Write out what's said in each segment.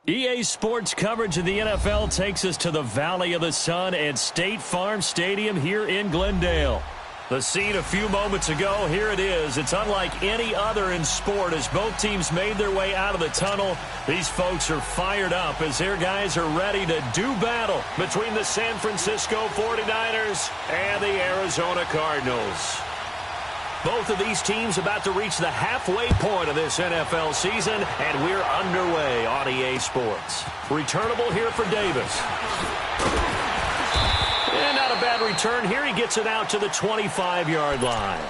EA Sports coverage of the NFL takes us to the Valley of the Sun at State Farm Stadium here in Glendale. The scene a few moments ago, here it is. It's unlike any other in sport as both teams made their way out of the tunnel. These folks are fired up as their guys are ready to do battle between the San Francisco 49ers and the Arizona Cardinals. Both of these teams about to reach the halfway point of this NFL season, and we're underway on EA Sports. Returnable here for Davis. And not a bad return here. He gets it out to the 25-yard line.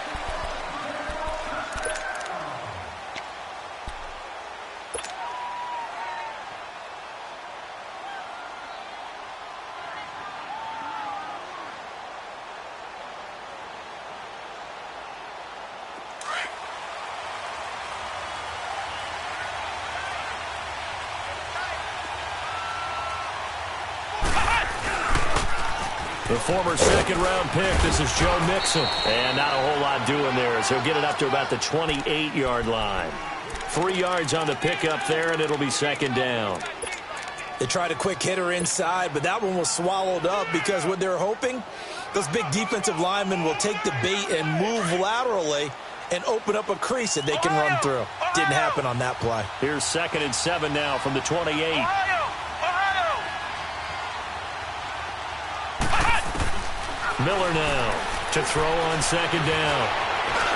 The former second-round pick, this is Joe Mixon. And not a whole lot doing there as he'll get it up to about the 28-yard line. 3 yards on the pickup there, and it'll be second down. They tried a quick hitter inside, but that one was swallowed up because what they're hoping, those big defensive linemen will take the bait and move laterally and open up a crease that they can run through. Didn't happen on that play. Here's 2nd and 7 now from the 28. Miller now to throw on second down.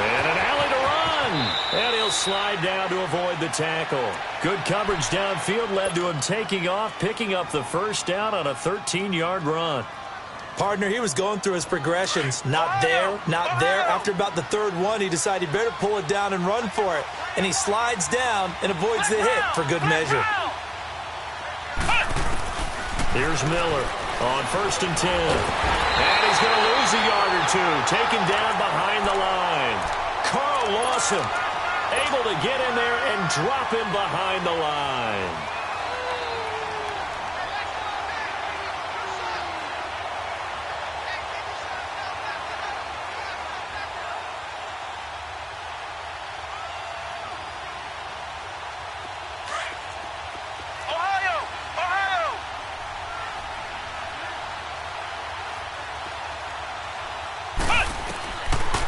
And an alley to run. And he'll slide down to avoid the tackle. Good coverage downfield led to him taking off, picking up the first down on a 13-yard run. Partner, he was going through his progressions. Not there, not there. After about the third one, he decided he better pull it down and run for it. And he slides down and avoids the hit for good measure. Here's Miller on 1st and 10. And he's going to lose a yard or two. Taken down behind the line. Carl Lawson able to get in there and drop him behind the line.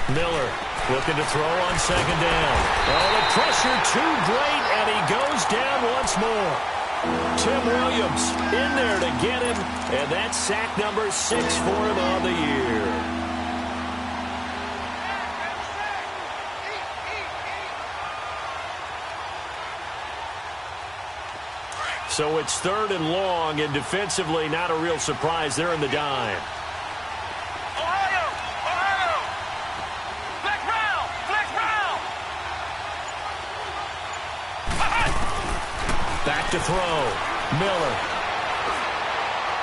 Miller looking to throw on second down. Oh, the pressure too great, and he goes down once more. Tim Williams in there to get him, and that's sack number 6 for him on the year. So it's 3rd and long, and defensively not a real surprise. They're in the dime. Back to throw. Miller.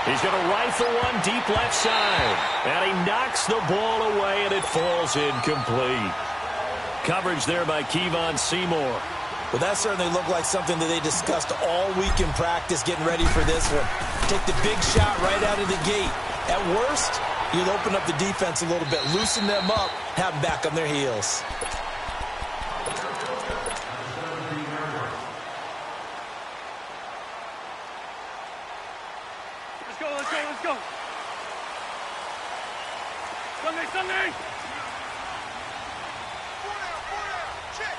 He's going to rifle one deep left side. And he knocks the ball away, and it falls incomplete. Coverage there by Kevon Seymour. Well, that certainly looked like something that they discussed all week in practice, getting ready for this one. Take the big shot right out of the gate. At worst, you'll open up the defense a little bit, loosen them up, have them back on their heels. Let's go. Sunday. Check.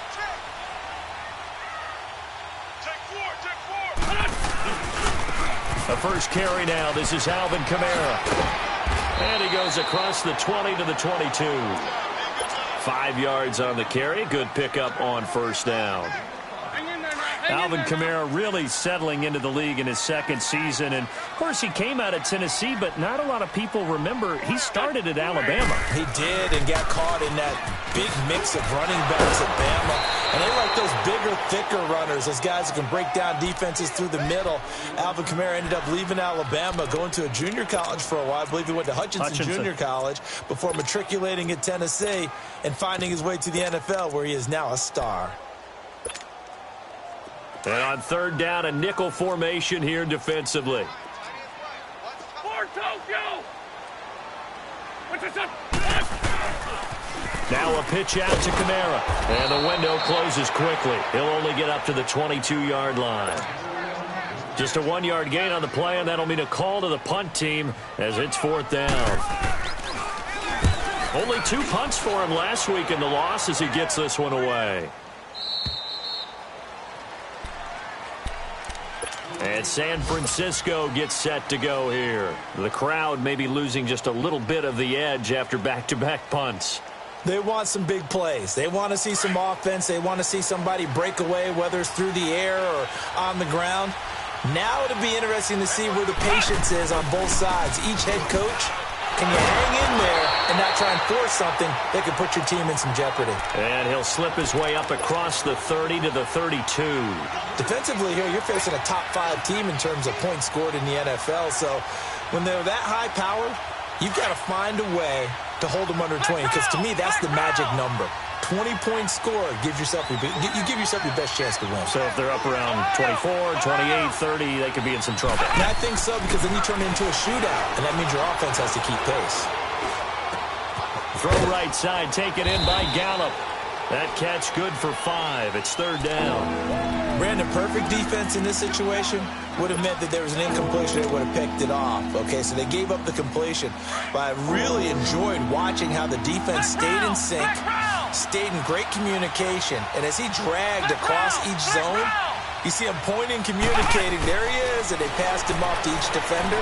Take 4. The first carry now. This is Alvin Kamara. And he goes across the 20 to the 22. 5 yards on the carry. Good pickup on first down. Alvin Kamara really settling into the league in his 2nd season. And, of course, he came out of Tennessee, but not a lot of people remember he started at Alabama. He did and got caught in that big mix of running backs at Bama. And they like those bigger, thicker runners, those guys who can break down defenses through the middle. Alvin Kamara ended up leaving Alabama, going to a junior college for a while. I believe he went to Hutchinson Junior College before matriculating at Tennessee and finding his way to the NFL, where he is now a star. And on 3rd down, a nickel formation here defensively. Now a pitch out to Kamara. And the window closes quickly. He'll only get up to the 22-yard line. Just a 1-yard gain on the play, and that'll mean a call to the punt team as it's 4th down. Only 2 punts for him last week in the loss as he gets this one away. And San Francisco gets set to go here. The crowd may be losing just a little bit of the edge after back-to-back punts. They want some big plays. They want to see some offense. They want to see somebody break away, whether it's through the air or on the ground. Now it'll be interesting to see where the patience is on both sides. Each head coach, can you hang in there and not try and force something that could put your team in some jeopardy? And he'll slip his way up across the 30 to the 32. Defensively here, you're facing a top-5 team in terms of points scored in the NFL. So when they're that high-powered, you've got to find a way to hold them under 20, because to me, that's the magic number. 20 points scored, you give yourself your best chance to win. So if they're up around 24, 28, 30, they could be in some trouble. And I think so, because then you turn it into a shootout, and that means your offense has to keep pace. Throw right side, taken in by Gallup. That catch good for 5. It's 3rd down. Brandon, perfect defense in this situation would have meant that there was an incompletion. They would have picked it off. Okay, so they gave up the completion. But I really enjoyed watching how the defense stayed in sync, stayed in great communication. And as he dragged across each zone, you see him pointing, communicating. There he is, and they passed him off to each defender.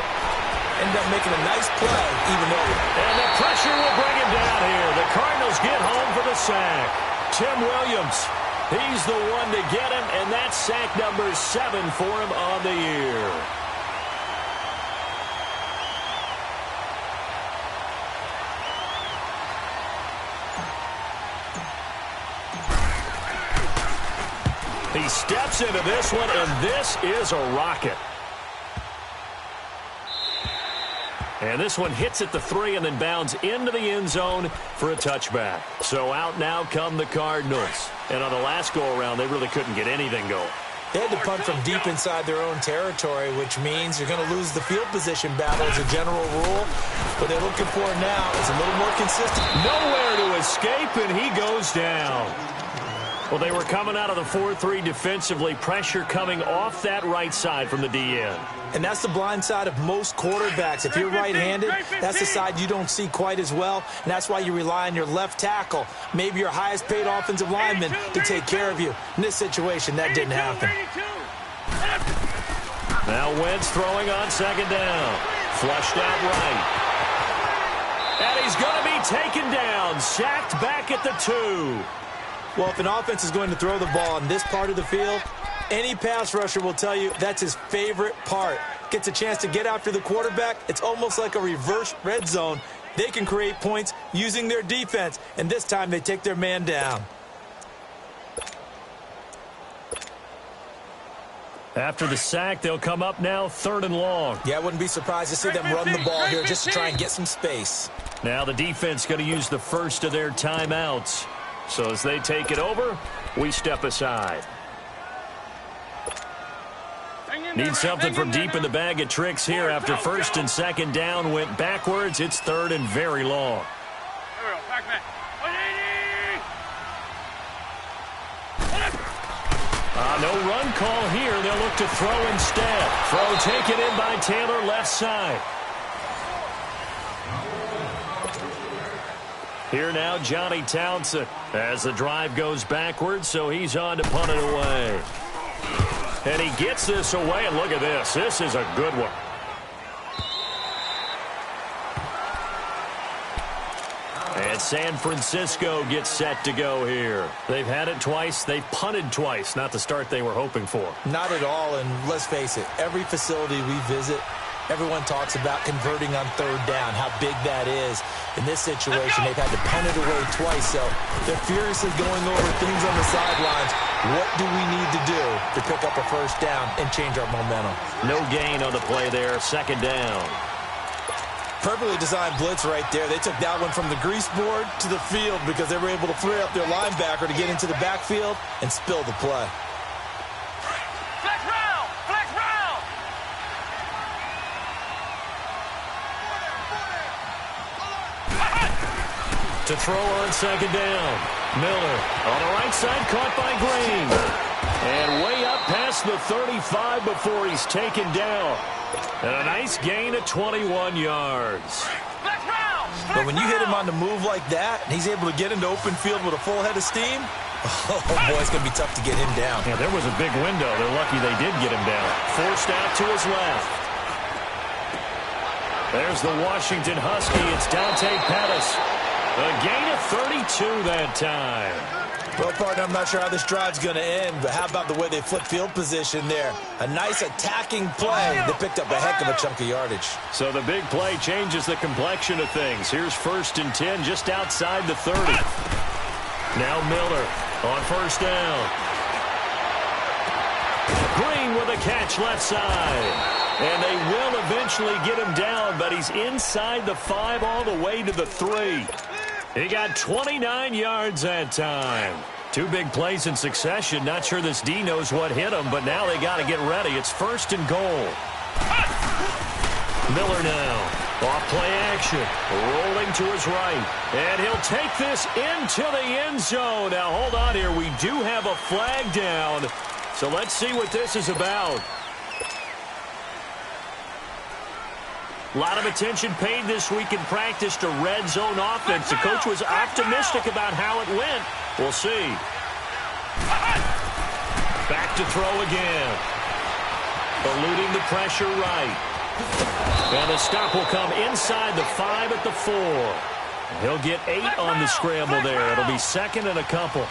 Ended up making a nice play, even though... And the pressure will bring him down here. The Cardinals get home for the sack. Tim Williams, he's the one to get him, and that's sack number 7 for him on the year. He steps into this one, and this is a rocket. And this one hits at the 3 and then bounds into the end zone for a touchback. So out now come the Cardinals. And on the last go-around, they really couldn't get anything going. They had to punt from deep inside their own territory, which means you're going to lose the field position battle as a general rule. What they're looking for now is a little more consistent. Nowhere to escape, and he goes down. Well, they were coming out of the 4-3 defensively. Pressure coming off that right side from the DN. And that's the blind side of most quarterbacks. If you're right-handed, that's the side you don't see quite as well. And that's why you rely on your left tackle, maybe your highest-paid offensive lineman, to take care of you. In this situation, that didn't happen. Now Wentz throwing on 2nd down. Flushed out right. And he's going to be taken down. Sacked back at the 2. Well, if an offense is going to throw the ball in this part of the field, any pass rusher will tell you that's his favorite part. Gets a chance to get after the quarterback. It's almost like a reverse red zone. They can create points using their defense, and this time they take their man down. After the sack, they'll come up now 3rd and long. Yeah, I wouldn't be surprised to see them run the ball here just to try and get some space. Now the defense going to use the first of their timeouts. So as they take it over, we step aside. Need something from deep in the bag of tricks here after 1st and 2nd down went backwards. It's 3rd and very long. No run call here. They'll look to throw instead. Throw taken in by Taylor left side. Here now, Johnny Townsend as the drive goes backwards, so he's on to punt it away. And he gets this away, and look at this. This is a good one. And San Francisco gets set to go here. They've had it twice. They've punted twice. Not the start they were hoping for. Not at all, and let's face it, every facility we visit, everyone talks about converting on 3rd down, how big that is. In this situation, they've had to punt it away twice, so they're furiously going over things on the sidelines. What do we need to do to pick up a 1st down and change our momentum? No gain on the play there, 2nd down. Perfectly designed blitz right there. They took that one from the grease board to the field because they were able to free up their linebacker to get into the backfield and spill the play. Flex round! Flex round! To throw on 2nd down. Miller on the right side, caught by Green. And way up past the 35 before he's taken down. And a nice gain of 21 yards. But when you hit him on the move like that, and he's able to get into open field with a full head of steam, oh, boy, it's going to be tough to get him down. Yeah, there was a big window. They're lucky they did get him down. Forced out to his left. There's the Washington Husky. It's Dante Pettis. A gain of 32 that time. Well, partner, I'm not sure how this drive's going to end, but how about the way they flip field position there? A nice attacking play. They picked up a heck of a chunk of yardage. So the big play changes the complexion of things. Here's 1st and 10 just outside the 30. Now Miller on 1st down. Green with a catch left side. And they will eventually get him down, but he's inside the 5 all the way to the 3. He got 29 yards that time. 2 big plays in succession. Not sure this D knows what hit him, but now they got to get ready. It's 1st and goal. Miller now. Off play action. Rolling to his right. And he'll take this into the end zone. Now, hold on here. We do have a flag down. So let's see what this is about. A lot of attention paid this week in practice to red zone offense. The coach was optimistic about how it went. We'll see. Back to throw again. Eluding the pressure right. And the stop will come inside the 5 at the 4. He'll get 8 on the scramble there. It'll be 2nd and a couple.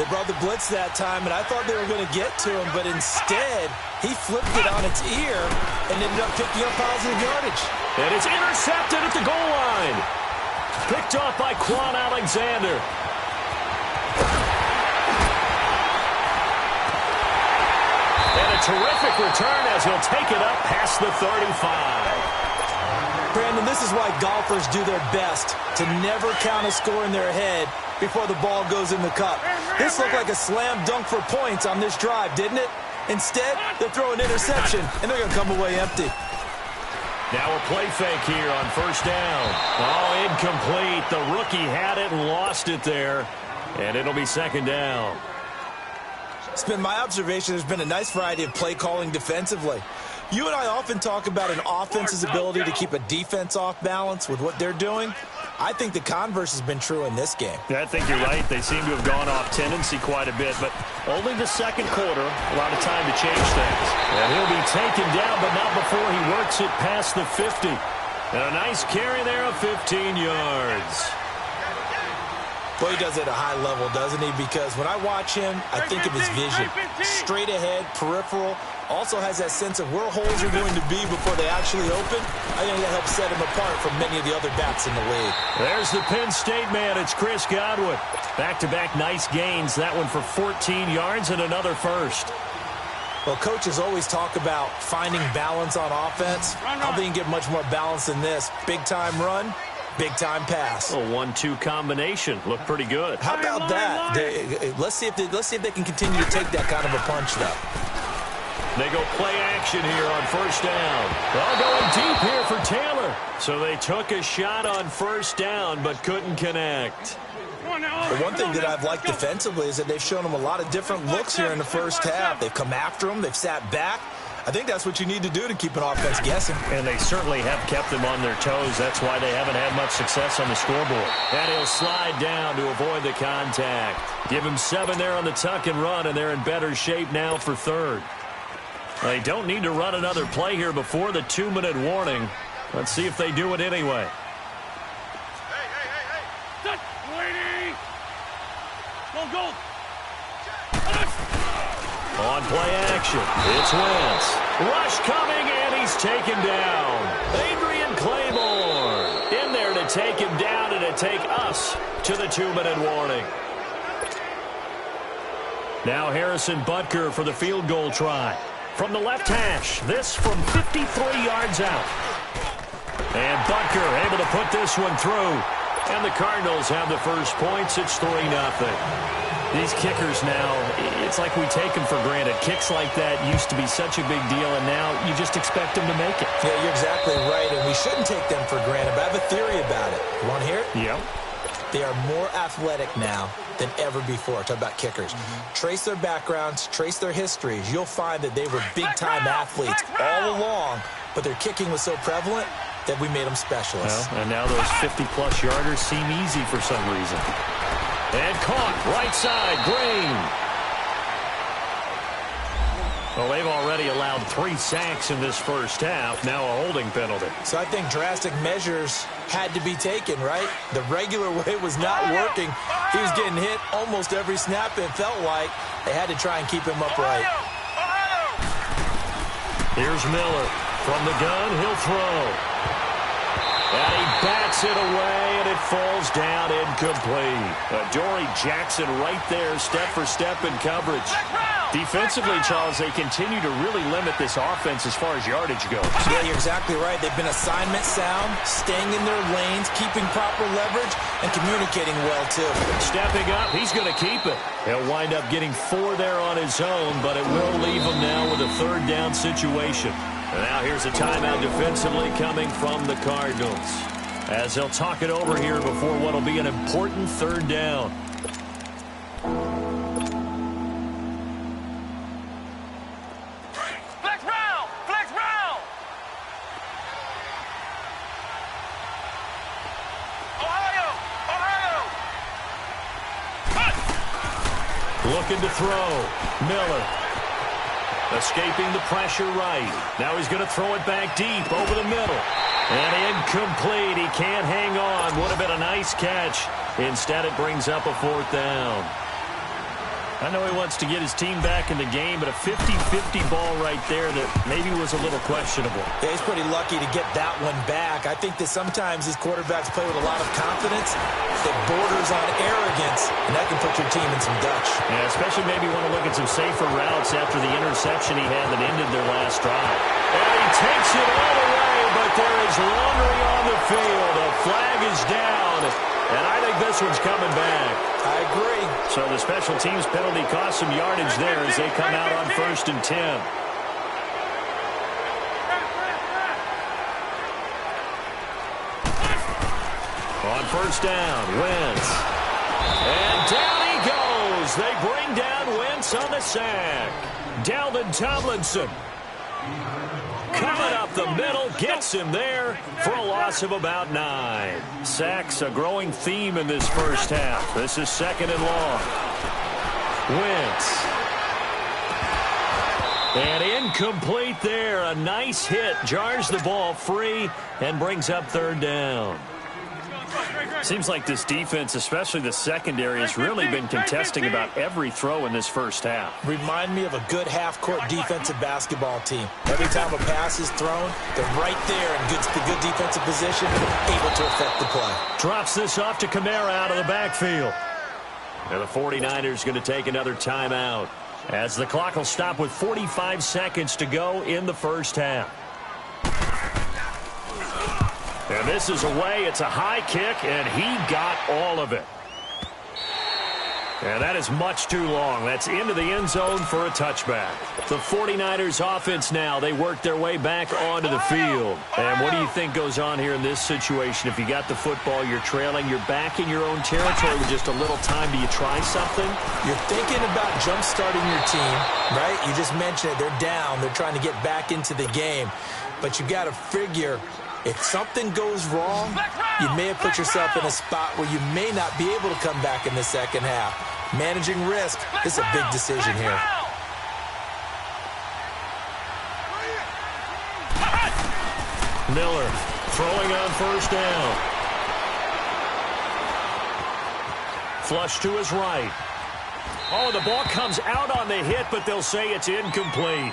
They brought the blitz that time, and I thought they were going to get to him, but instead, he flipped it on its ear and ended up picking up positive yardage. And it's intercepted at the goal line. Picked off by Quan Alexander. And a terrific return as he'll take it up past the 35. Brandon, this is why golfers do their best to never count a score in their head before the ball goes in the cup. This looked like a slam dunk for points on this drive, didn't it? Instead, they throw an interception, and they're going to come away empty. Now a play fake here on 1st down. Oh, incomplete. The rookie had it and lost it there. And it'll be 2nd down. It's been my observation there's been a nice variety of play calling defensively. You and I often talk about an offense's ability to keep a defense off balance with what they're doing. I think the converse has been true in this game. Yeah, I think you're right. They seem to have gone off tendency quite a bit, but only the 2nd quarter, a lot of time to change things. And he'll be taken down, but not before he works it past the 50. And a nice carry there of 15 yards. Well, he does it at a high level, doesn't he? Because when I watch him, I think of his vision. Straight ahead, peripheral. Also has that sense of where holes are going to be before they actually open. I think that helps set him apart from many of the other backs in the league. There's the Penn State man. It's Chris Godwin. Back-to-back nice gains. That one for 14 yards and another first. Well, coaches always talk about finding balance on offense. I don't think you can get much more balance than this. Big-time run, big-time pass. A 1-2 combination. Looked pretty good. How about that? Let's see if they can continue to take that kind of a punch, though. They go play action here on 1st down. All going deep here for Taylor. So they took a shot on 1st down but couldn't connect. The one thing that I've liked defensively is that they've shown them a lot of different looks here in the first half. They've come after them. They've sat back. I think that's what you need to do to keep an offense guessing. And they certainly have kept them on their toes. That's why they haven't had much success on the scoreboard. And he'll slide down to avoid the contact. Give him 7 there on the tuck and run, and they're in better shape now for 3rd. They don't need to run another play here before the 2-minute warning. Let's see if they do it anyway. Hey. Waiting. Go. On play action, it's Wentz. Rush coming, and he's taken down. Adrian Claymore in there to take him down and to take us to the 2-minute warning. Now Harrison Butker for the field goal try. From the left hash, this from 53 yards out. And Butker able to put this one through. And the Cardinals have the first points. It's 3-0. These kickers now, it's like we take them for granted. Kicks like that used to be such a big deal, and now you just expect them to make it. Yeah, you're exactly right, and we shouldn't take them for granted, but I have a theory about it. You want to hear it? Yep. They are more athletic now than ever before. Talk about kickers. Trace their backgrounds, trace their histories. You'll find that they were big-time athletes all along, but their kicking was so prevalent that we made them specialists. Well, and now those 50-plus yarders seem easy for some reason. And caught, right side, Green. Well, they've already allowed 3 sacks in this first half, now a holding penalty. So I think drastic measures had to be taken, right? The regular way was not working. He was getting hit almost every snap, it felt like. They had to try and keep him upright. Here's Miller. From the gun, he'll throw. And he bats it away, and it falls down incomplete. Dory Jackson right there, step for step in coverage. Defensively, Charles, they continue to really limit this offense as far as yardage goes. Yeah, you're exactly right. They've been assignment sound, staying in their lanes, keeping proper leverage, and communicating well, too. Stepping up, he's going to keep it. He'll wind up getting 4 there on his own, but it will leave him now with a third down situation. And now here's a timeout defensively coming from the Cardinals, as they'll talk it over here before what will be an important third down. Flex round! Flex round! Ohio! Ohio! Looking to throw. Miller. Escaping the pressure right. Now he's going to throw it back deep over the middle. And incomplete. He can't hang on. Would have been a nice catch. Instead, it brings up a 4th down. I know he wants to get his team back in the game, but a 50-50 ball right there that maybe was a little questionable. Yeah, he's pretty lucky to get that one back. I think that sometimes these quarterbacks play with a lot of confidence that borders on arrogance, and that can put your team in some Dutch. Yeah, especially maybe want to look at some safer routes after the interception he had that ended their last drive. And he takes it all the way, but there is laundry on the field. A flag is down, and I think this one's coming back. I agree. So the special teams penalty cost some yardage there as they come out on 1st and 10. On 1st down, Wentz. And down he goes. They bring down Wentz on the sack. Dalvin Tomlinson coming up the middle, gets him there for a loss of about 9. Sacks, a growing theme in this first half. This is 2nd and long. Wentz. And incomplete there. A nice hit. Jars the ball free and brings up 3rd down. Seems like this defense, especially the secondary, has really been contesting about every throw in this first half. Remind me of a good half-court defensive basketball team. Every time a pass is thrown, they're right there in good defensive position, able to affect the play. Drops this off to Kamara out of the backfield. And the 49ers going to take another timeout, as the clock will stop with 45 seconds to go in the first half. And this is away. It's a high kick, and he got all of it. And that is much too long. That's into the end zone for a touchback. The 49ers offense now, they work their way back onto the field. And what do you think goes on here in this situation? If you got the football, you're trailing, you're back in your own territory with just a little time. Do you try something? You're thinking about jump-starting your team, right? You just mentioned it. They're down. They're trying to get back into the game. But you got to figure, if something goes wrong, you may have put yourself in a spot where you may not be able to come back in the second half. Managing risk is a big decision here. Miller throwing on 1st down. Flush to his right. Oh, the ball comes out on the hit, but they'll say it's incomplete.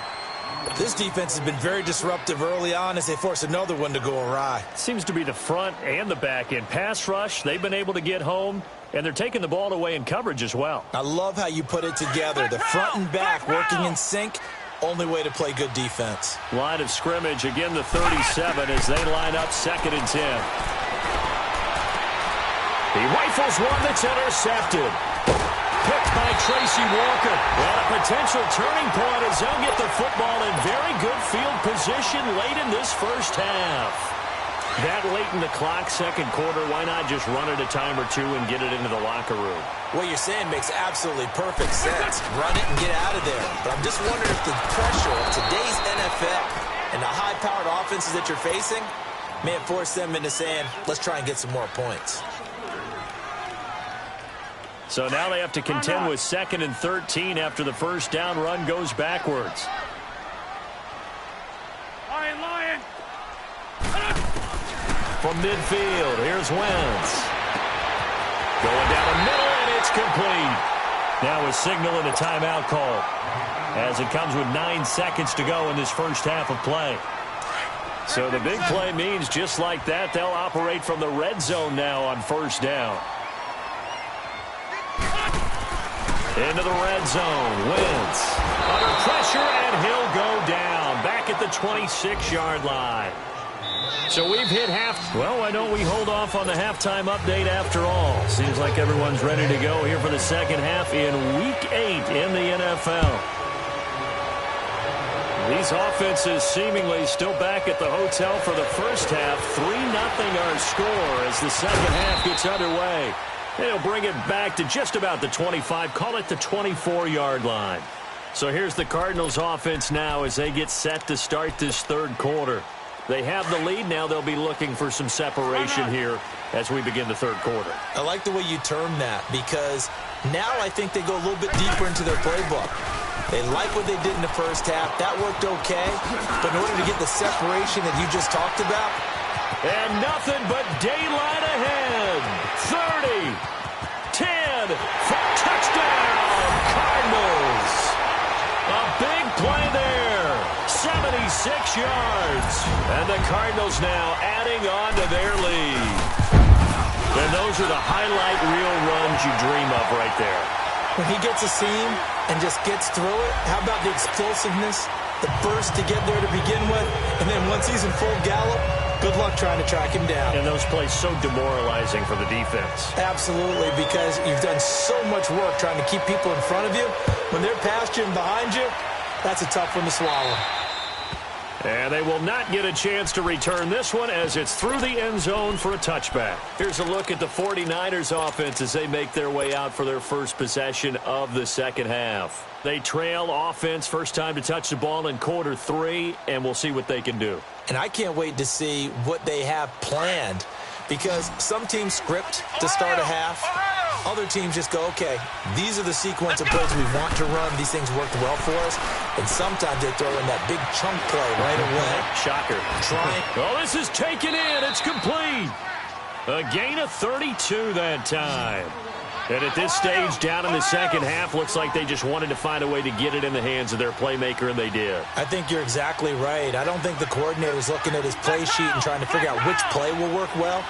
This defense has been very disruptive early on as they force another one to go awry. Seems to be the front and the back end. Pass rush, they've been able to get home, and they're taking the ball away in coverage as well. I love how you put it together. The front and back working in sync, only way to play good defense. Line of scrimmage, again the 37 as they line up 2nd and 10. He rifles one that's intercepted. Picked by Tracy Walker. And a potential turning point as they'll get the football in very good field position late in this first half. That late in the clock, second quarter, why not just run it a time or two and get it into the locker room? What you're saying makes absolutely perfect sense. Run it and get out of there. But I'm just wondering if the pressure of today's NFL and the high-powered offenses that you're facing may have forced them into saying, let's try and get some more points. So now they have to contend with 2nd and 13 after the first down run goes backwards. Lion. From midfield, here's Wentz. Going down the middle, and it's complete. Now a signal and a timeout call as it comes with 9 seconds to go in this first half of play. So the big play means just like that, they'll operate from the red zone now on first down. Into the red zone. Wentz under pressure, and he'll go down back at the 26-yard line. So we've hit half. Well, why don't we hold off on the halftime update after all? Seems like everyone's ready to go here for the second half in Week 8 in the NFL. These offenses seemingly still back at the hotel for the first half. 3-0 our score as the second half gets underway. They'll bring it back to just about the 25, call it the 24-yard line. So here's the Cardinals offense now as they get set to start this third quarter. They have the lead. Now they'll be looking for some separation here as we begin the third quarter. I like the way you term that because now I think they go a little bit deeper into their playbook. They like what they did in the first half. That worked okay. But in order to get the separation that you just talked about. And nothing but daylight ahead. 30, 10, touchdown, Cardinals. A big play there. 76 yards. And the Cardinals now adding on to their lead. And those are the highlight reel runs you dream of right there. When he gets a seam and just gets through it, how about the explosiveness, the burst to get there to begin with, and then once he's in full gallop, good luck trying to track him down. And those plays so demoralizing for the defense. Absolutely, because you've done so much work trying to keep people in front of you. When they're past you and behind you, that's a tough one to swallow. And they will not get a chance to return this one as it's through the end zone for a touchback. Here's a look at the 49ers offense as they make their way out for their first possession of the second half. They trail offense first time to touch the ball in quarter 3, and we'll see what they can do. And I can't wait to see what they have planned because some teams script to start a half. Other teams just go, okay, these are the sequence of plays we want to run. These things worked well for us. And sometimes they throw in that big chunk play right away. Shocker. Oh, this is taken in. It's complete. A gain of 32 that time. And at this stage, down in the second half, looks like they just wanted to find a way to get it in the hands of their playmaker, and they did. I think you're exactly right. I don't think the coordinator's looking at his play sheet and trying to figure out which play will work well.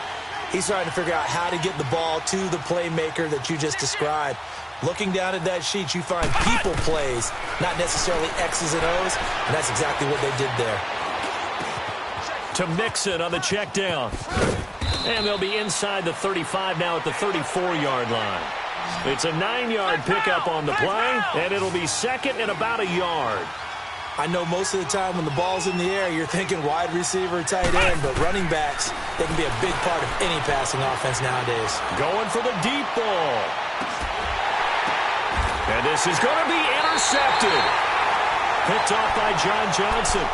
He's trying to figure out how to get the ball to the playmaker that you just described. Looking down at that sheet, you find people plays, not necessarily X's and O's, and that's exactly what they did there. To Mixon on the check down. And they'll be inside the 35 now at the 34-yard line. It's a 9-yard pickup on the play, and it'll be second and about a yard. I know most of the time when the ball's in the air, you're thinking wide receiver, tight end, but running backs, they can be a big part of any passing offense nowadays. Going for the deep ball. And this is going to be intercepted. Picked off by John Johnson.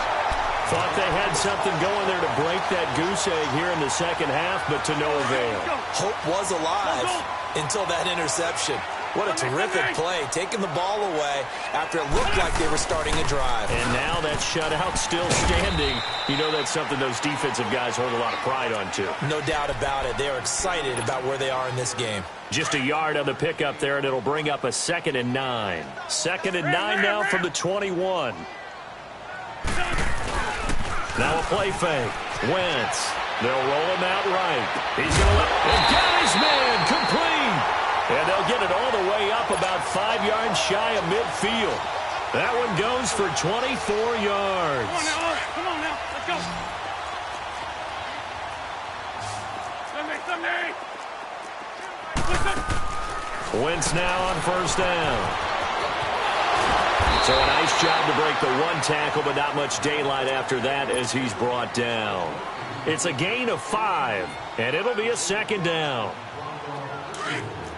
Thought they had something going there to break that goose egg here in the second half, but to no avail. Hope was alive until that interception. What a terrific play, taking the ball away after it looked like they were starting a drive. And now that shutout still standing. You know that's something those defensive guys hold a lot of pride on, too. No doubt about it. They are excited about where they are in this game. Just a yard on the pickup there, and it'll bring up a 2nd and 9. 2nd and 9 now from the 21. Now a play fake. Wentz. They'll roll him out right. He's going to let him get his man complete. And they'll get it all the way up about 5 yards shy of midfield. That one goes for 24 yards. Come on now. Let's go. Wentz now on first down. So a nice job to break the one tackle, but not much daylight after that as he's brought down. It's a gain of 5, and it'll be a second down.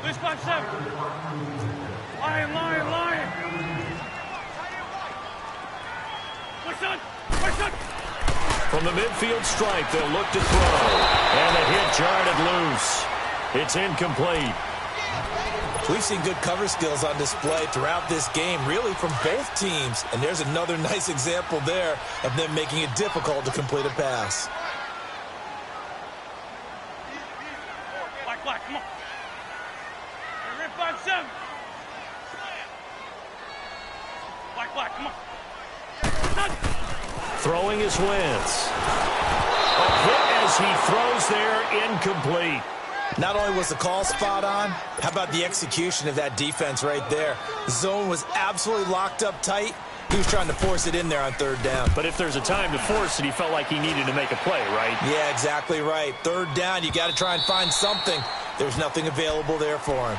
This 5-7. Lion, lion, lion. Push on. Push on. From the midfield stripe, they'll look to throw. And the hit jarred it loose. It's incomplete. We've seen good cover skills on display throughout this game, really from both teams. And there's another nice example there of them making it difficult to complete a pass. Black, come on. You're in 5-7. Black, come on. Throwing is Wentz. A hit as he throws there, incomplete. Not only was the call spot on, how about the execution of that defense right there? The zone was absolutely locked up tight. He was trying to force it in there on third down. But if there's a time to force it, he felt like he needed to make a play, right? Yeah, exactly right. Third down, you got to try and find something. There's nothing available there for him.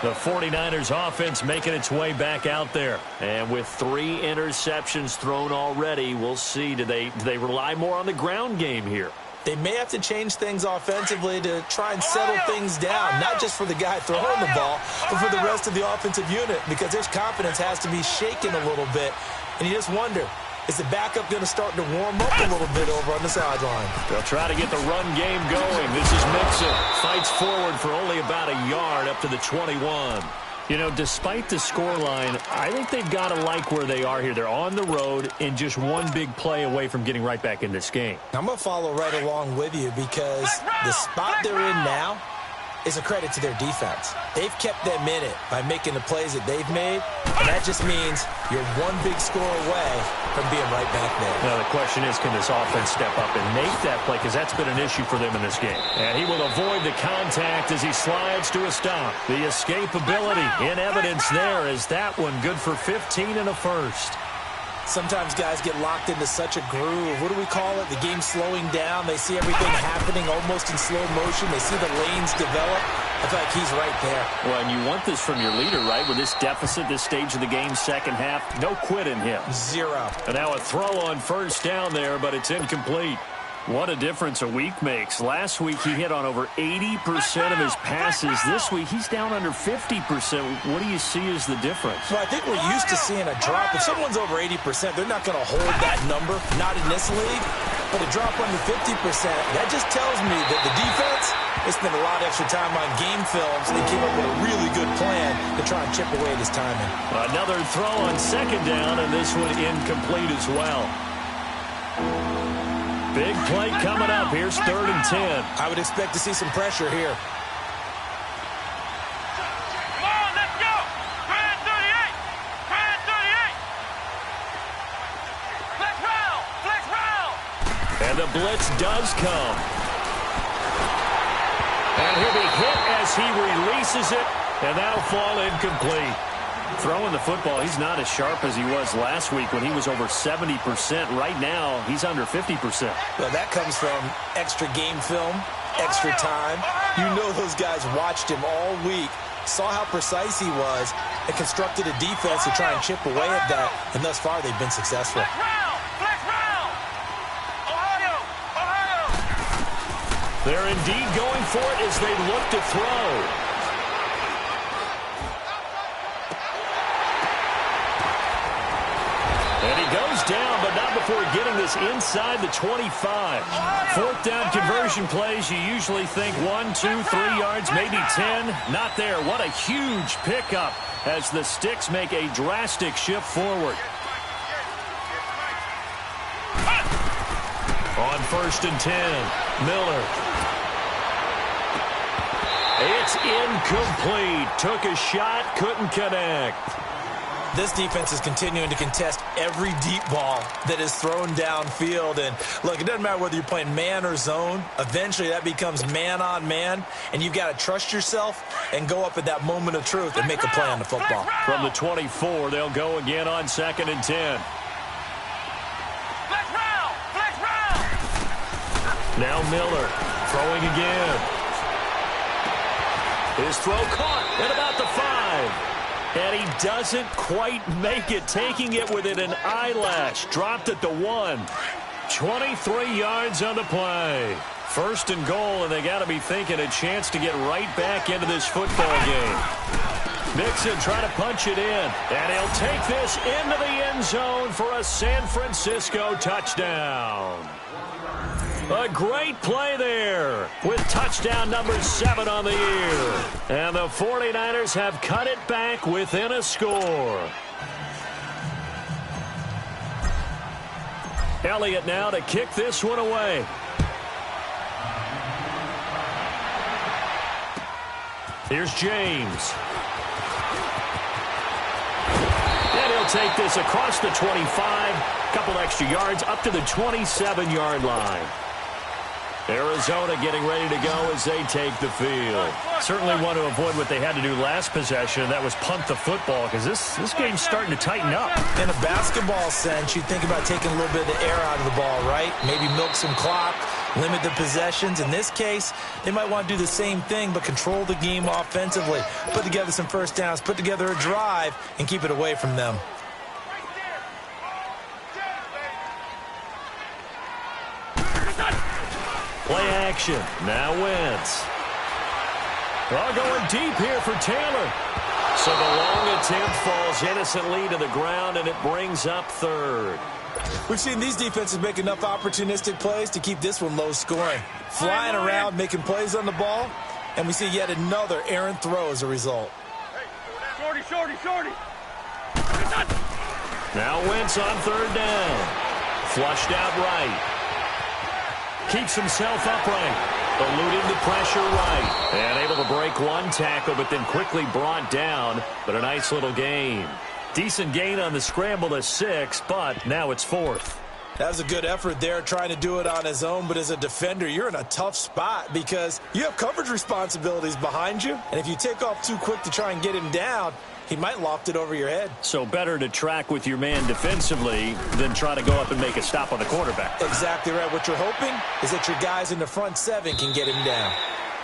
The 49ers offense making its way back out there. And with 3 interceptions thrown already, we'll see. Do they rely more on the ground game here? They may have to change things offensively to try and settle things down, not just for the guy throwing the ball, but for the rest of the offensive unit, because their confidence has to be shaken a little bit. And you just wonder, is the backup going to start to warm up a little bit over on the sideline? They'll try to get the run game going. This is Mixon. Fights forward for only about a yard up to the 21. You know, despite the scoreline, I think they've got to like where they are here. They're on the road and just one big play away from getting right back in this game. I'm going to follow right along with you because the spot they're in now is a credit to their defense. They've kept them in it by making the plays that they've made, and that just means you're one big score away from being right back there. Now, the question is, can this offense step up and make that play? Because that's been an issue for them in this game. And he will avoid the contact as he slides to a stop. The escapability in evidence there is that one good for 15 and a first. Sometimes guys get locked into such a groove. What do we call it? The game's slowing down. They see everything happening almost in slow motion. They see the lanes develop. I feel like he's right there. Well, and you want this from your leader, right? With this deficit, this stage of the game, second half, no quit in him. 0. And now a throw on first down there, but it's incomplete. What a difference a week makes. Last week, he hit on over 80% of his passes. This week, he's down under 50%. What do you see as the difference? Well, I think we're used to seeing a drop. If someone's over 80%, they're not going to hold that number, not in this league. But a drop under 50%, that just tells me that the defense, they spent a lot of extra time on game films. They came up with a really good plan to try and chip away at his timing. Another throw on second down, and this one incomplete as well. Big play coming up. Here's 3rd and 10. I would expect to see some pressure here. Come on, let's go. Try at 38. Try at 38. Flex round. Flex round. And the blitz does come. And he'll be hit as he releases it, and that'll fall incomplete. Throwing the football, he's not as sharp as he was last week when he was over 70%. Right now, he's under 50%. Well, that comes from extra game film, extra time. You know those guys watched him all week, saw how precise he was, and constructed a defense to try and chip away at that. And thus far, they've been successful. Flex round. Flex round. Ohio. Ohio. They're indeed going for it as they look to throw. And he goes down, but not before getting this inside the 25. 4th down conversion plays, you usually think 1, 2, 3 yards, maybe 10. Not there. What a huge pickup as the Sticks make a drastic shift forward. On 1st and 10, Miller. It's incomplete. Took a shot, couldn't connect. This defense is continuing to contest every deep ball that is thrown downfield. And, look, it doesn't matter whether you're playing man or zone. Eventually, that becomes man-on-man, and you've got to trust yourself and go up at that moment of truth and make a play on the football. From the 24, they'll go again on 2nd and 10. Flex round. Flex round. Now Miller throwing again. His throw caught at about the 5. And he doesn't quite make it, taking it within an eyelash. Dropped at the 1. 23 yards on the play. First and goal, and they got to be thinking a chance to get right back into this football game. Mixon trying to punch it in, and he'll take this into the end zone for a San Francisco touchdown. A great play there with touchdown number 7 on the year. And the 49ers have cut it back within a score. Elliott now to kick this one away. Here's James. And he'll take this across the 25. Couple extra yards up to the 27-yard line. Arizona getting ready to go as they take the field. Certainly want to avoid what they had to do last possession, and that was punt the football, because this game's starting to tighten up. In a basketball sense, you think about taking a little bit of the air out of the ball, right? Maybe milk some clock, limit the possessions. In this case, they might want to do the same thing, but control the game offensively. Put together some first downs, put together a drive, and keep it away from them. Play action. Now Wentz. Well, going deep here for Taylor. So the long attempt falls innocently to the ground, and it brings up third. We've seen these defenses make enough opportunistic plays to keep this one low scoring. Flying around, making plays on the ball, and we see yet another errant throw as a result. Shorty. Now Wentz on third down. Flushed out right. Keeps himself upright. Eluding the pressure right. And able to break one tackle, but then quickly brought down. But a nice little gain. Decent gain on the scramble to 6, but now it's 4th. That was a good effort there, trying to do it on his own. But as a defender, you're in a tough spot because you have coverage responsibilities behind you. And if you take off too quick to try and get him down, he might loft it over your head. So better to track with your man defensively than try to go up and make a stop on the quarterback. Exactly right. What you're hoping is that your guys in the front 7 can get him down.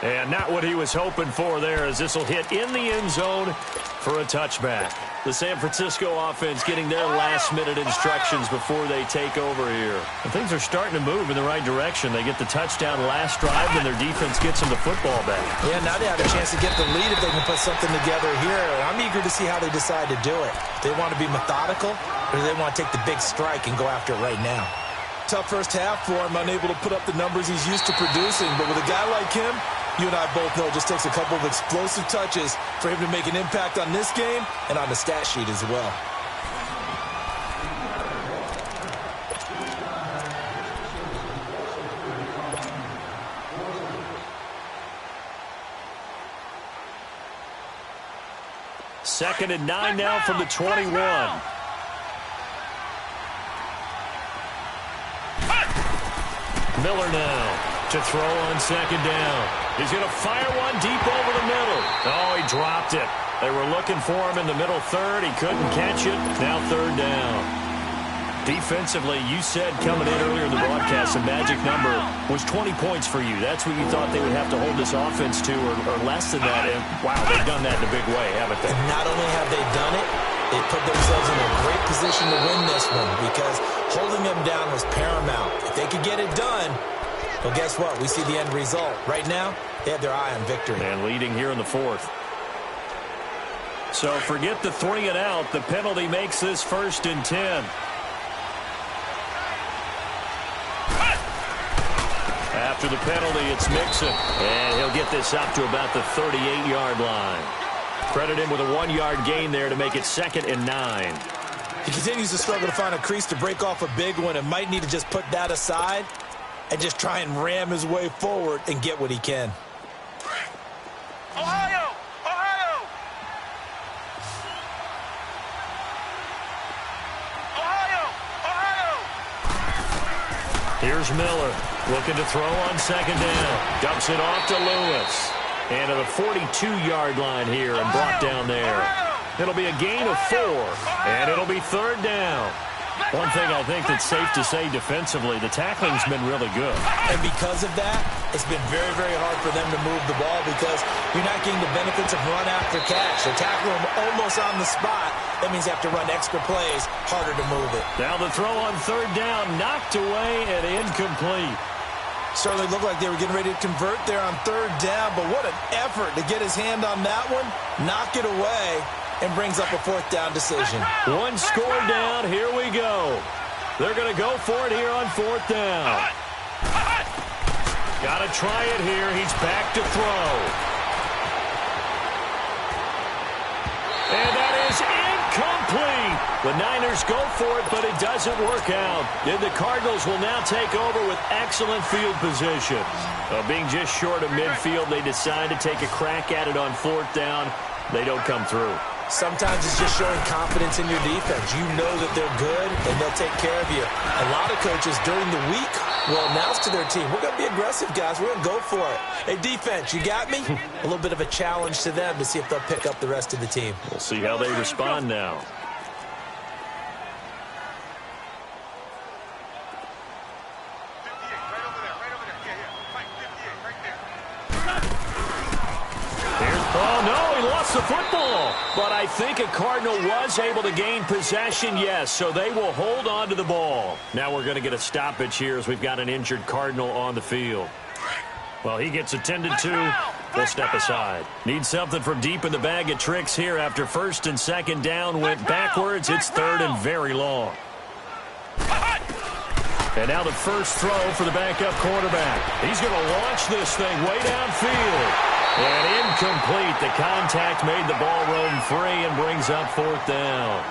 And not what he was hoping for there, as this will hit in the end zone for a touchback. The San Francisco offense getting their last-minute instructions before they take over here. And things are starting to move in the right direction. They get the touchdown last drive, and their defense gets them the football back. Yeah, now they have a chance to get the lead if they can put something together here. I'm eager to see how they decide to do it. Do they want to be methodical, or do they want to take the big strike and go after it right now? Tough first half for him, unable to put up the numbers he's used to producing. But with a guy like him, you and I both know it just takes a couple of explosive touches for him to make an impact on this game and on the stat sheet as well. Second and 9 now from the 21. Miller now to throw on second down. He's going to fire one deep over the middle. Oh, he dropped it. They were looking for him in the middle third. He couldn't catch it. Now third down. Defensively, you said coming in earlier in the broadcast, the magic number was 20 points for you. That's what you thought they would have to hold this offense to, or less than that. And, wow, they've done that in a big way, haven't they? And not only have they done it, they put themselves in a great position to win this one because holding them down was paramount. If they could get it done, well, guess what? We see the end result. Right now, they have their eye on victory. And leading here in the 4th. So forget the 3 and out. The penalty makes this 1st and 10. After the penalty, it's Mixon. And he'll get this up to about the 38-yard line. Credit him with a 1-yard gain there to make it 2nd and 9. He continues to struggle to find a crease to break off a big one and might need to just put that aside and just try and ram his way forward and get what he can. Ohio! Here's Miller looking to throw on second down. Dumps it off to Lewis. And to the 42-yard line here and brought down there. It'll be a gain of 4, and it'll be third down. One thing I think that's safe to say defensively, the tackling's been really good. And because of that, it's been very, very hard for them to move the ball because you're not getting the benefits of run after catch. They're tackling them almost on the spot. That means you have to run extra plays, harder to move it. Now the throw on third down, knocked away and incomplete. Certainly looked like they were getting ready to convert there on third down, but what an effort to get his hand on that one, knock it away, and brings up a fourth down decision. One score down, here we go. They're going to go for it here on fourth down. Got to try it here. He's back to throw. And that is incomplete. The Niners go for it, but it doesn't work out. And the Cardinals will now take over with excellent field position. Being just short of midfield, they decide to take a crack at it on fourth down. They don't come through. Sometimes it's just showing confidence in your defense. You know that they're good, and they'll take care of you. A lot of coaches during the week will announce to their team, we're going to be aggressive, guys. We're going to go for it. Hey, defense, you got me? A little bit of a challenge to them to see if they'll pick up the rest of the team. We'll see how they respond now. Oh, no, he lost the football. But I think a Cardinal was able to gain possession, yes, so they will hold on to the ball. Now we're going to get a stoppage here as we've got an injured Cardinal on the field. Well, he gets attended to. We'll step aside. Need something from deep in the bag of tricks here after first and second down went backwards. It's third and very long. And now the first throw for the backup quarterback. He's going to launch this thing way downfield. And incomplete. The contact made the ball roam free and brings up fourth down.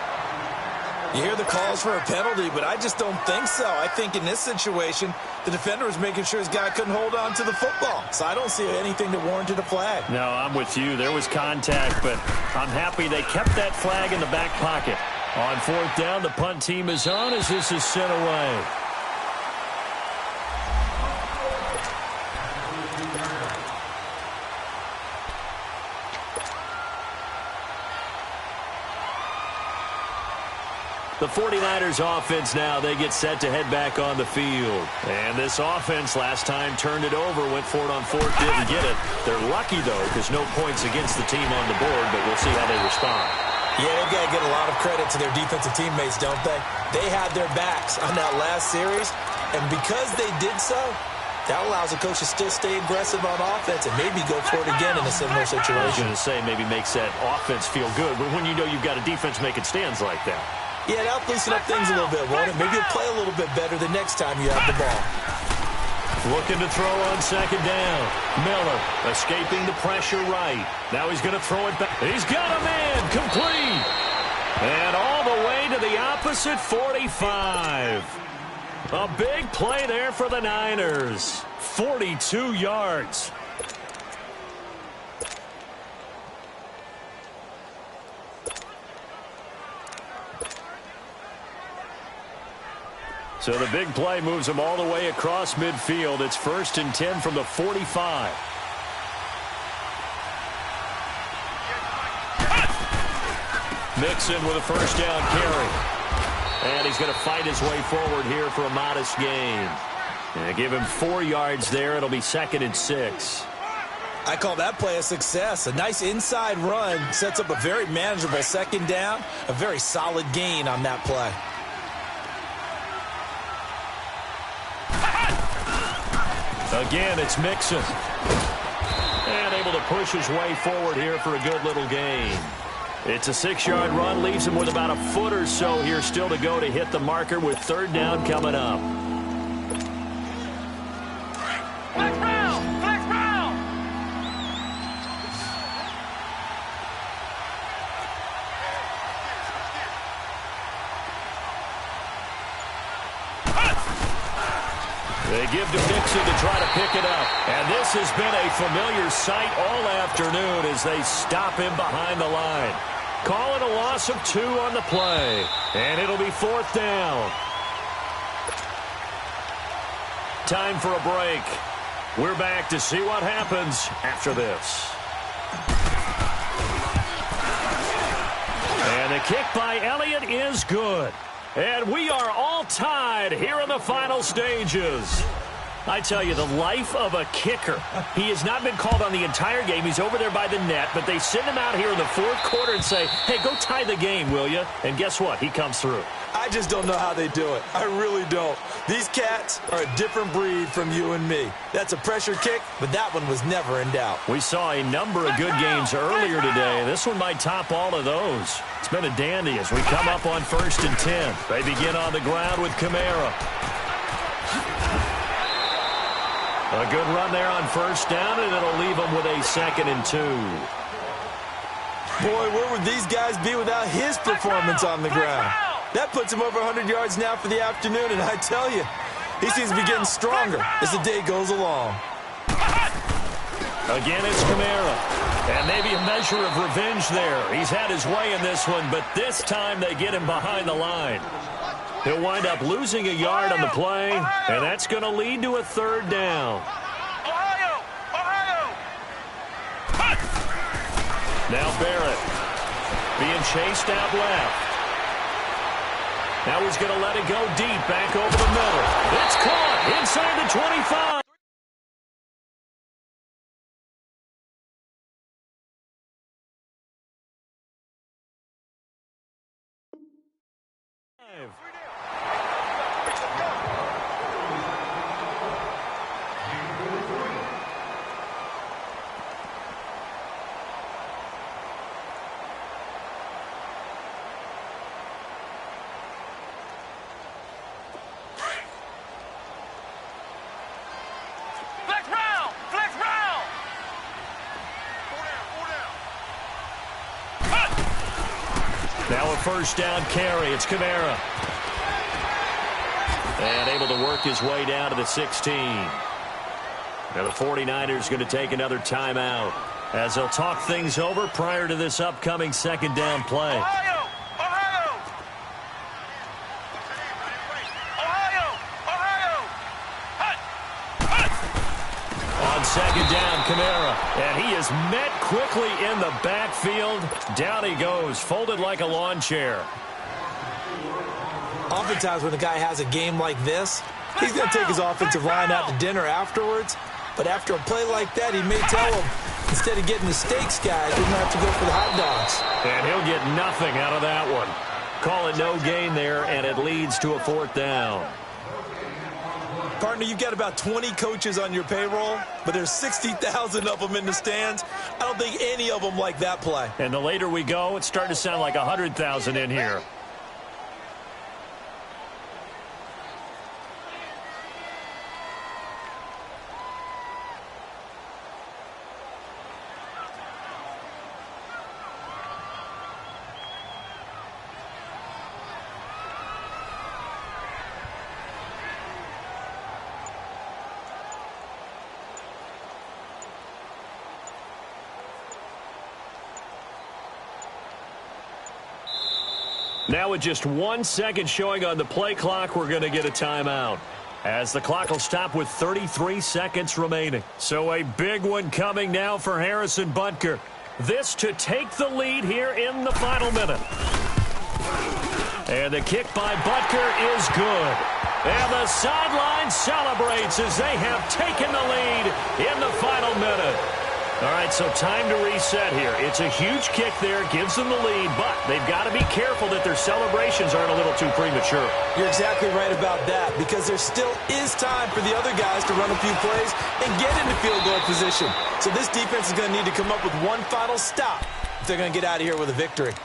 You hear the calls for a penalty, but I just don't think so. I think in this situation, the defender was making sure his guy couldn't hold on to the football. So I don't see anything that warranted a flag. No, I'm with you. There was contact, but I'm happy they kept that flag in the back pocket. On fourth down, the punt team is on as this is sent away. The 49ers offense now, they get set to head back on the field. And this offense last time turned it over, went for it on fourth, didn't get it. They're lucky, though, because no points against the team on the board, but we'll see how they respond. Yeah, they've got to get a lot of credit to their defensive teammates, don't they? They had their backs on that last series, and because they did so, that allows the coach to still stay aggressive on offense and maybe go for it again in a similar situation. I was going to say maybe makes that offense feel good, but when you know you've got a defense making stands like that. Yeah, that'll loosen up things a little bit, won't it? Maybe you'll play a little bit better the next time you have the ball. Looking to throw on second down. Miller escaping the pressure right. Now he's going to throw it back. He's got a man. Complete. And all the way to the opposite 45. A big play there for the Niners. 42 yards. So the big play moves them all the way across midfield. It's first and 10 from the 45. Mixon with a first down carry. And he's going to fight his way forward here for a modest gain. And give him 4 yards there. It'll be second and 6. I call that play a success. A nice inside run sets up a very manageable second down. A very solid gain on that play. Again, it's Mixon. And able to push his way forward here for a good little gain. It's a 6-yard run, leaves him with about a foot or so here still to go to hit the marker with third down coming up. They give to Mixon to try to pick it up. And this has been a familiar sight all afternoon as they stop him behind the line. Call it a loss of 2 on the play. And it'll be fourth down. Time for a break. We're back to see what happens after this. And the kick by Elliott is good. And we are all tied here in the final stages. I tell you, the life of a kicker. He has not been called on the entire game. He's over there by the net, but they send him out here in the fourth quarter and say, hey, go tie the game, will you? And guess what? He comes through. I just don't know how they do it. I really don't. These cats are a different breed from you and me. That's a pressure kick, but that one was never in doubt. We saw a number of good games earlier today. This one might top all of those. It's been a dandy as we come up on 1st and 10. They begin on the ground with Kamara. A good run there on 1st down, and it'll leave them with a 2nd and 2. Boy, where would these guys be without his performance on the ground? That puts him over 100 yards now for the afternoon, and I tell you, he seems to be getting stronger as the day goes along. Again, it's Kamara. And maybe a measure of revenge there. He's had his way in this one, but this time they get him behind the line. He'll wind up losing a yard on the play, and that's going to lead to a 3rd down. Now Barrett being chased out left. Now he's going to let it go deep back over the middle. It's caught inside the 25. Now a 1st down carry. It's Kamara. And able to work his way down to the 16. Now the 49ers going to take another timeout as they'll talk things over prior to this upcoming 2nd down play. On 2nd down, Kamara. And he is met quickly in the backfield. Down he goes, folded like a lawn chair. Oftentimes when a guy has a game like this, he's going to take his offensive line out to dinner afterwards. But after a play like that, he may tell him, instead of getting the steaks, guys, we're going to have to go for the hot dogs. And he'll get nothing out of that one. Call it no gain there, and it leads to a 4th down. Partner, you've got about 20 coaches on your payroll, but there's 60,000 of them in the stands. I don't think any of them like that play. And the later we go, it's starting to sound like 100,000 in here. Now with just 1 second showing on the play clock, we're going to get a timeout, as the clock will stop with 33 seconds remaining. So a big one coming now for Harrison Butker. This to take the lead here in the final minute. And the kick by Butker is good. And the sideline celebrates as they have taken the lead in the final minute. All right, so time to reset here. It's a huge kick there, gives them the lead, but they've got to be careful that their celebrations aren't a little too premature. You're exactly right about that, because there still is time for the other guys to run a few plays and get into field goal position. So this defense is going to need to come up with one final stop if they're going to get out of here with a victory.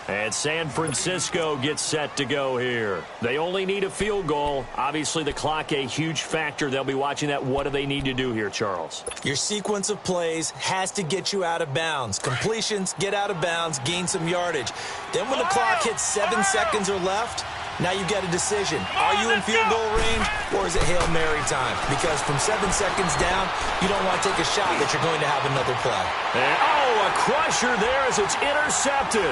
And San Francisco gets set to go here. They only need a field goal. Obviously, the clock a huge factor. They'll be watching that. What do they need to do here, Charles? Your sequence of plays has to get you out of bounds. Completions, get out of bounds, gain some yardage. Then when the clock hits 7 seconds or left, now you've got a decision. Are you in field goal range, or is it Hail Mary time? Because from 7 seconds down, you don't want to take a shot that you're going to have another play. And, a crusher there as it's intercepted.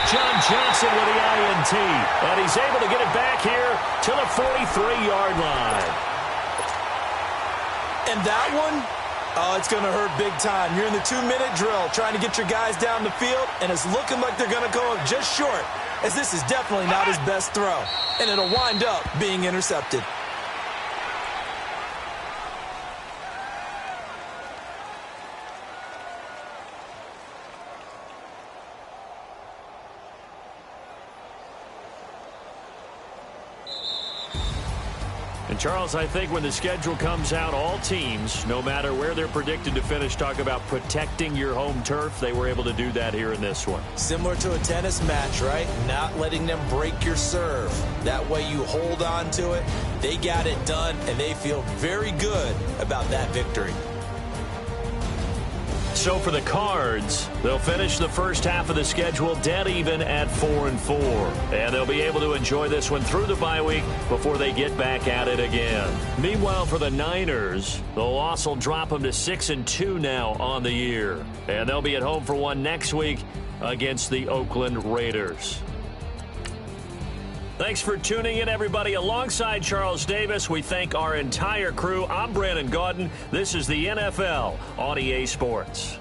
John Johnson with the INT, and he's able to get it back here to the 43-yard line. And that one, it's going to hurt big time. You're in the 2-minute drill trying to get your guys down the field, and it's looking like they're going to go up just short as this is definitely not his best throw, and it'll wind up being intercepted. And Charles, I think when the schedule comes out, all teams, no matter where they're predicted to finish, talk about protecting your home turf. They were able to do that here in this one. Similar to a tennis match, right? Not letting them break your serve. That way you hold on to it. They got it done, and they feel very good about that victory. So for the Cards, they'll finish the first half of the schedule dead even at 4-4. And they'll be able to enjoy this one through the bye week before they get back at it again. Meanwhile, for the Niners, the loss will drop them to 6-2 now on the year. And they'll be at home for one next week against the Oakland Raiders. Thanks for tuning in, everybody. Alongside Charles Davis, we thank our entire crew. I'm Brandon Gaudin. This is the NFL on EA Sports.